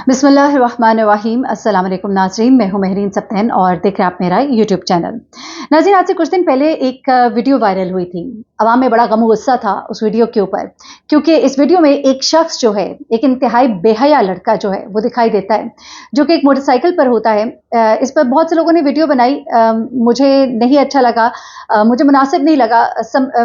बिस्मिल्लाहिर्रहमानिर्रहीम। अस्सलाम वालेकुम नाज़रीन, मैं हूं महरीन सब्तैन और देख रहे हैं आप मेरा यूट्यूब चैनल। नाज़रीन, आज से कुछ दिन पहले एक वीडियो वायरल हुई थी। अवाम में बड़ा गम गुस्सा था उस वीडियो के ऊपर, क्योंकि इस वीडियो में एक शख्स जो है, एक इंतहाई बेहया लड़का जो है वो दिखाई देता है, जो कि एक मोटरसाइकिल पर होता है। इस पर बहुत से लोगों ने वीडियो बनाई। मुझे नहीं अच्छा लगा, मुझे मुनासिब नहीं लगा,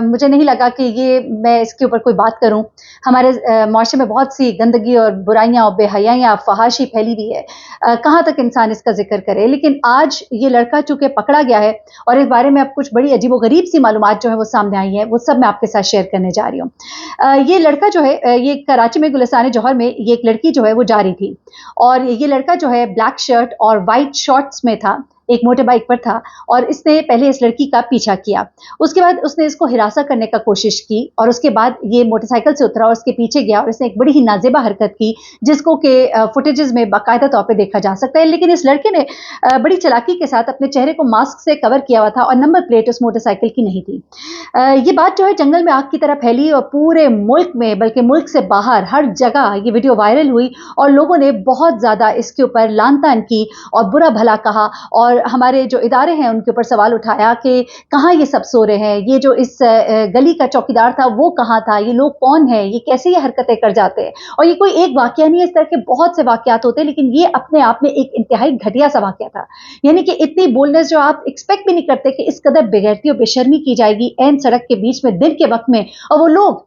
मुझे नहीं लगा कि ये मैं इसके ऊपर कोई बात करूं। हमारे माशरे में बहुत सी गंदगी और बुराइयां और बेहयाइयां, फहाशी फैली हुई है। कहाँ तक इंसान इसका जिक्र करे। लेकिन आज ये लड़का चूंकि पकड़ा गया है और इस बारे में अब कुछ बड़ी अजीबोगरीब सी मालूमात जो है वो सामने आई है, वो सब मैं आपके साथ शेयर करने जा रही हूँ। ये लड़का जो है, ये कराची में गुलिस्तान जौहर में ये एक लड़की जो है वो जा रही थी, और ये लड़का जो है ब्लैक शर्ट और वाइट शॉर्ट्स में था, एक मोटर बाइक पर था, और इसने पहले इस लड़की का पीछा किया। उसके बाद उसने इसको हिरासा करने का कोशिश की, और उसके बाद ये मोटरसाइकिल से उतरा और उसके पीछे गया, और इसने एक बड़ी ही नाजेबा हरकत की, जिसको के फुटेजेस में बाकायदा तौर पे देखा जा सकता है। लेकिन इस लड़के ने बड़ी चालाकी के साथ अपने चेहरे को मास्क से कवर किया हुआ था, और नंबर प्लेट उस मोटरसाइकिल की नहीं थी। ये बात जो है जंगल में आग की तरह फैली, और पूरे मुल्क में, बल्कि मुल्क से बाहर हर जगह ये वीडियो वायरल हुई, और लोगों ने बहुत ज्यादा इसके ऊपर लान तान की और बुरा भला कहा, और हमारे जो इदारे हैं उनके ऊपर सवाल उठाया कि कहाँ ये सब सो रहे हैं, ये जो इस गली का चौकीदार था वो कहाँ था, ये लोग कौन है, ये कैसे ये हरकतें कर जाते हैं। और ये कोई एक वाकया नहीं है, इस तरह के बहुत से वाकयात होते हैं, लेकिन ये अपने आप में एक इंतहाई घटिया सा वाकया था। यानी कि इतनी बोलनेस जो आप एक्सपेक्ट भी नहीं करते कि इस कदर बेगैरती और बेशर्मी की जाएगी ऐन सड़क के बीच में दिन के वक्त में। और वो लोग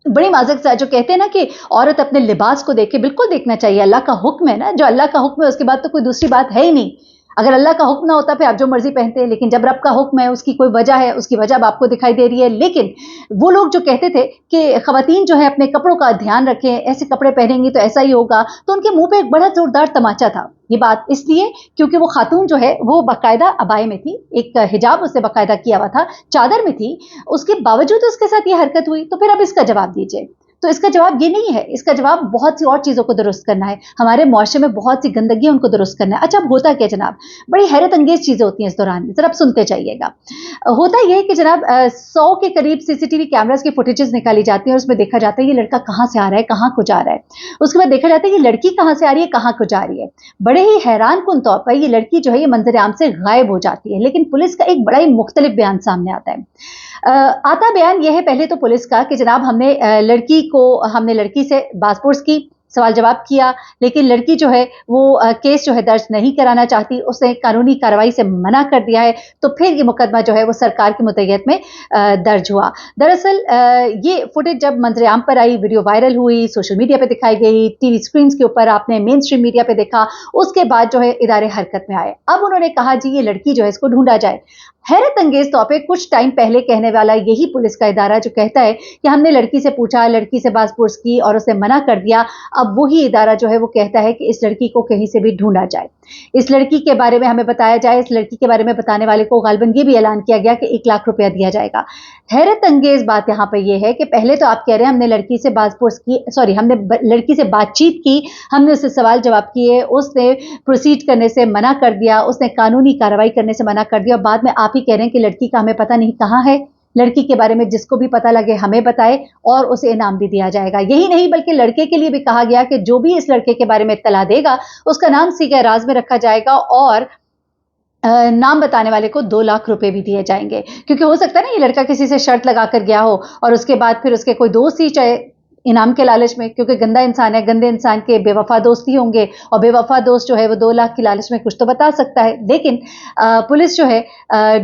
बड़ी माजक से जो कहते हैं ना कि औरत अपने लिबास को देख के, बिल्कुल देखना चाहिए, अल्लाह का हुक्म है ना, जो अल्लाह का हुक्म है उसके बाद तो कोई दूसरी बात है ही नहीं। अगर अल्लाह का हुक्म ना होता फिर आप जो मर्जी पहनते हैं, लेकिन जब रब का हुक्म है उसकी कोई वजह है, उसकी वजह अब आपको दिखाई दे रही है। लेकिन वो लोग जो कहते थे कि खवातीन जो है अपने कपड़ों का ध्यान रखें, ऐसे कपड़े पहनेंगी तो ऐसा ही होगा, तो उनके मुंह पे एक बड़ा जोरदार तमाचा था। ये बात इसलिए क्योंकि वो खातून जो है वो बाकायदा अबाए में थी, एक हिजाब उससे बाकायदा किया हुआ था, चादर में थी, उसके बावजूद उसके साथ ये हरकत हुई। तो फिर अब इसका जवाब दीजिए। तो इसका जवाब ये नहीं है, इसका जवाब बहुत सी और चीजों को दुरुस्त करना है। हमारे मुआशरे में बहुत सी गंदगी है, उनको दुरुस्त करना है। अच्छा, अब होता क्या जनाब, बड़ी हैरत अंगेज चीजें होती हैं इस दौरान, जरा आप सुनते जाइएगा। होता यह है कि जनाब 100 के करीब सीसीटीवी कैमरास की फुटेजेस निकाली जाती हैं, और उसमें देखा जाता है ये लड़का कहाँ से आ रहा है, कहाँ को जा रहा है। उसके बाद देखा जाता है ये लड़की कहाँ से आ रही है, कहाँ को जा रही है। बड़े ही हैरान कुन तौर पर ये लड़की जो है ये मंजर आम से गायब हो जाती है, लेकिन पुलिस का एक बड़ा ही मुख्तलिफ बयान सामने आता है। आता बयान यह है पहले तो पुलिस का कि जनाब हमने लड़की से बासपुर्स की, सवाल जवाब किया, लेकिन लड़की जो है वो केस जो है दर्ज नहीं कराना चाहती, उसने कानूनी कार्रवाई से मना कर दिया है। तो फिर ये मुकदमा जो है वो सरकार की मुतैयत में दर्ज हुआ। दरअसल ये फुटेज जब मंजर आम पर आई, वीडियो वायरल हुई, सोशल मीडिया पे दिखाई गई, टीवी स्क्रीन के ऊपर आपने मेन स्ट्रीम मीडिया पे देखा, उसके बाद जो है इदारे हरकत में आए। अब उन्होंने कहा जी ये लड़की जो है इसको ढूंढा जाए। हैरत अंगेज तौर पे कुछ टाइम पहले कहने वाला यही पुलिस का इदारा जो कहता है कि हमने लड़की से पूछा, लड़की से बासपुर्स की और उसे मना कर दिया, अब वही इदारा जो है वो कहता है कि इस लड़की को कहीं से भी ढूंढा जाए, इस लड़की के बारे में हमें बताया जाए। इस लड़की के बारे में बताने वाले को गालिबन ये भी ऐलान किया गया कि 1 लाख रुपया दिया जाएगा। हैरत अंगेज बात यहाँ पर यह है कि पहले तो आप कह रहे हैं हमने लड़की से बासपुर्स की, सॉरी, हमने लड़की से बातचीत की, हमने उससे सवाल जवाब किए, उसने प्रोसीड करने से मना कर दिया, उसने कानूनी कार्रवाई करने से मना कर दिया, और बाद में आप ही कह रहे हैं कि लड़की का हमें पता नहीं कहाँ है। लड़की के बारे में जिसको भी पता लगे हमें बताए और उसे इनाम भी दिया जाएगा। यही नहीं बल्कि लड़के के लिए भी कहा गया कि जो भी इस लड़के के बारे में इत्तला देगा उसका नाम सीगे राज में रखा जाएगा, और नाम बताने वाले को 2 लाख रुपए भी दिए जाएंगे। क्योंकि हो सकता है ना ये लड़का किसी से शर्त लगा कर गया हो, और उसके बाद फिर उसके कोई दोस्त ही चाहे इनाम के लालच में, क्योंकि गंदा इंसान है, गंदे इंसान के बेवफा दोस्त ही होंगे, और बेवफा दोस्त जो है वो 2 लाख की लालच में कुछ तो बता सकता है। लेकिन पुलिस जो है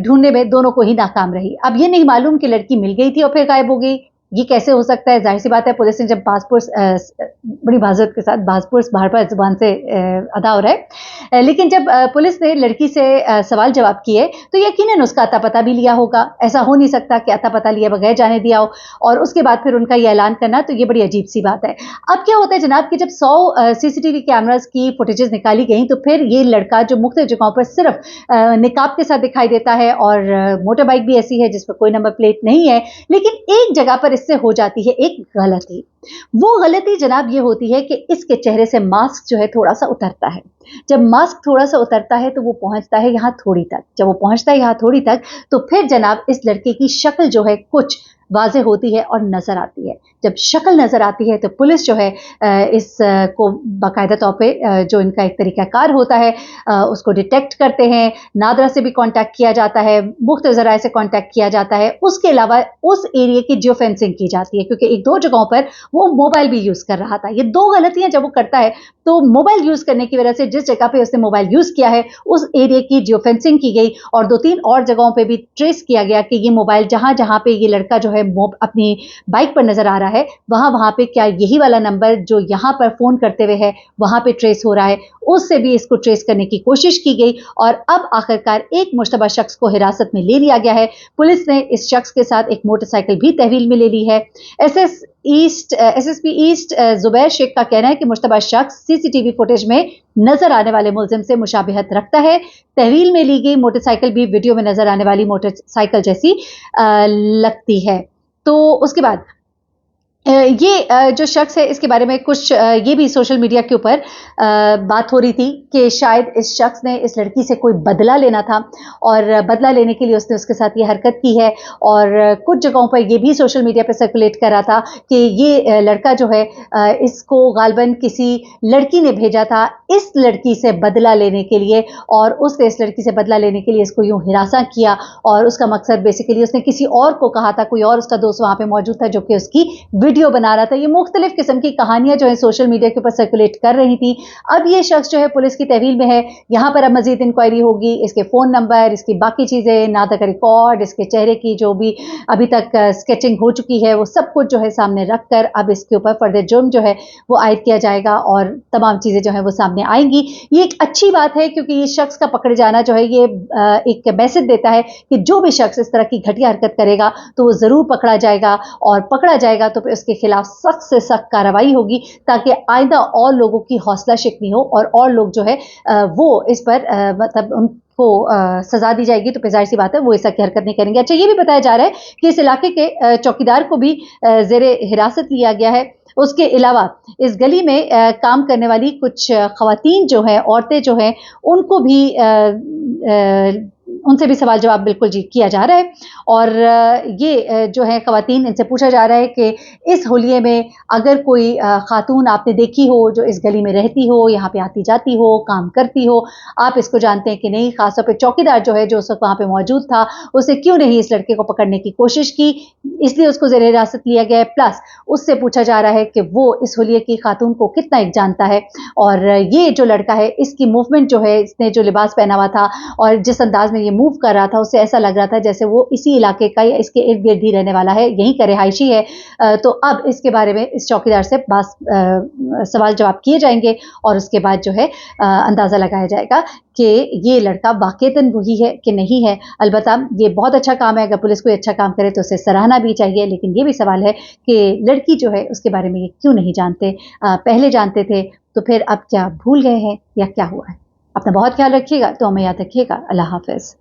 ढूंढने में दोनों को ही नाकाम रही। अब ये नहीं मालूम कि लड़की मिल गई थी और फिर गायब हो गई, ये कैसे हो सकता है। जाहिर सी बात है पुलिस ने जब बड़ी माजरत के साथ बासपुर्स बाहर पर जुबान से अदा हो रहा है, लेकिन जब पुलिस ने लड़की से सवाल जवाब किए तो यकीनन उसका अता पता भी लिया होगा। ऐसा हो नहीं सकता कि अता पता लिए बगैर जाने दिया हो, और उसके बाद फिर उनका ये ऐलान करना, तो ये बड़ी अजीब सी बात है। अब क्या होता है जनाब कि जब 100 सीसीटीवी कैमरास की फुटेजेस निकाली गई, तो फिर ये लड़का जो मुख्तलिफ जगहों पर सिर्फ निकाब के साथ दिखाई देता है, और मोटर बाइक भी ऐसी है जिस पर कोई नंबर प्लेट नहीं है, लेकिन एक जगह पर इससे हो जाती है एक गलती। वो गलती जनाब ये होती है कि इसके चेहरे से मास्क जो है थोड़ा सा उतरता है। जब मास्क थोड़ा सा उतरता है तो वो पहुंचता है यहाँ थोड़ी तक, जब वो पहुंचता है यहाँ थोड़ी तक, तो फिर जनाब इस लड़के की शक्ल जो है कुछ वाज़ेह होती है और नज़र आती है। जब शक्ल नज़र आती है तो पुलिस जो है इस को बाकायदा तौर पे जो इनका एक तरीक़ाकार होता है उसको डिटेक्ट करते हैं। नादरा से भी कॉन्टैक्ट किया जाता है, मुख्तलिफ़ ज़राए से कॉन्टैक्ट किया जाता है। उसके अलावा उस एरिया की जियो फेंसिंग की जाती है क्योंकि 1-2 जगहों पर वो मोबाइल भी यूज़ कर रहा था। ये 2 गलतियाँ जब वो करता है तो मोबाइल यूज़ करने की वजह से जिस जगह पे उसने मोबाइल यूज़ किया है उस एरिया की जियो फेंसिंग की गई और 2-3 और जगहों पे भी ट्रेस किया गया कि ये मोबाइल जहाँ-जहाँ पे ये लड़का जो है अपनी बाइक पर नज़र आ रहा है वहाँ पे क्या यही वाला नंबर जो यहाँ पर फ़ोन करते हुए है वहाँ पे ट्रेस हो रहा है। उससे भी इसको ट्रेस करने की कोशिश की गई और अब आखिरकार एक मुश्तबा शख्स को हिरासत में ले लिया गया है। पुलिस ने इस शख्स के साथ एक मोटरसाइकिल भी तहवील में ले ली है। एसएसपी ईस्ट जुबैर शेख का कहना है कि मुश्तबा शख्स सीसीटीवी फुटेज में नजर आने वाले मुलजिम से मुशाबिहत रखता है। तहवील में ली गई मोटरसाइकिल भी वीडियो में नजर आने वाली मोटरसाइकिल जैसी लगती है। तो उसके बाद ये जो शख्स है इसके बारे में कुछ ये भी सोशल मीडिया के ऊपर बात हो रही थी कि शायद इस शख्स ने इस लड़की से कोई बदला लेना था और बदला लेने के लिए उसने उसके साथ ये हरकत की है और कुछ जगहों पर ये भी सोशल मीडिया पर सर्कुलेट कर रहा था कि ये लड़का जो है इसको गालबन किसी लड़की ने भेजा था इस लड़की से बदला लेने के लिए और उसने इस लड़की से बदला लेने के लिए इसको यूं हिरासा किया और उसका मकसद बेसिकली उसने किसी और को कहा था, कोई और उसका दोस्त वहाँ पे मौजूद था जो कि उसकी वीडियो बना रहा था। ये मुख्तलिफ किस्म की कहानियां जो है सोशल मीडिया के ऊपर सर्कुलेट कर रही थी। अब ये शख्स जो है पुलिस की तहवील में है, यहाँ पर अब मजीद इंक्वायरी होगी, इसके फ़ोन नंबर, इसकी बाकी चीज़ें, नाता का रिकॉर्ड, इसके चेहरे की जो भी अभी तक स्केचिंग हो चुकी है वो सब कुछ जो है सामने रख कर अब इसके ऊपर फर्दर जुर्म जो है वो आयद किया जाएगा और तमाम चीज़ें जो है वो सामने आएंगी। ये एक अच्छी बात है क्योंकि ये शख्स का पकड़े जाना जो है ये एक मैसेज देता है कि जो भी शख्स इस तरह की घटिया हरकत करेगा तो वो ज़रूर पकड़ा जाएगा और पकड़ा जाएगा तो फिर उसके खिलाफ सख्त से सख्त कार्रवाई होगी ताकि आइंदा और लोगों की हौसला शिकनी हो और लोग जो है वो इस पर मतलब उनको सजा दी जाएगी तो जाहिर सी बात है वो ऐसा की हरकत नहीं करेंगे। अच्छा, ये भी बताया जा रहा है कि इस इलाके के चौकीदार को भी जेरे हिरासत लिया गया है। उसके अलावा इस गली में काम करने वाली कुछ ख़वातीन जो हैं, औरतें जो हैं, उनको भी उनसे भी सवाल जवाब बिल्कुल जी किया जा रहा है और ये जो है ख़वातीन, इनसे पूछा जा रहा है कि इस होलिये में अगर कोई ख़ातून आपने देखी हो जो इस गली में रहती हो, यहाँ पे आती जाती हो, काम करती हो, आप इसको जानते हैं कि नहीं, ख़ासतौर पे चौकीदार जो है जो उस वक्त वहाँ पे मौजूद था उसे क्यों नहीं इस लड़के को पकड़ने की कोशिश की, इसलिए उसको ज़ेर हिरासत लिया गया है। प्लस उससे पूछा जा रहा है कि वो इस होलिये की खातून को कितना एक जानता है और ये जो लड़का है इसकी मूवमेंट जो है, इसने जो लिबास पहना हुआ था और जिस अंदाज में ये मूव कर रहा था उससे ऐसा लग रहा था जैसे वो इसी इलाके का या इसके इर्द गिर्द ही रहने वाला है, यहीं का रिहायशी है। तो अब इसके बारे में इस चौकीदार से सवाल जवाब किए जाएंगे और उसके बाद जो है अंदाज़ा लगाया जाएगा कि ये लड़का वाक़ईतन वही है कि नहीं है। अलबत्ता ये बहुत अच्छा काम है, अगर पुलिस कोई अच्छा काम करे तो उसे सराहना भी चाहिए, लेकिन ये भी सवाल है कि लड़की जो है उसके बारे में ये क्यों नहीं जानते, पहले जानते थे तो फिर अब क्या भूल गए हैं या क्या हुआ है। अपना बहुत ख्याल रखिएगा, तो हमें याद रखिएगा। अल्लाह हाफ़िज़।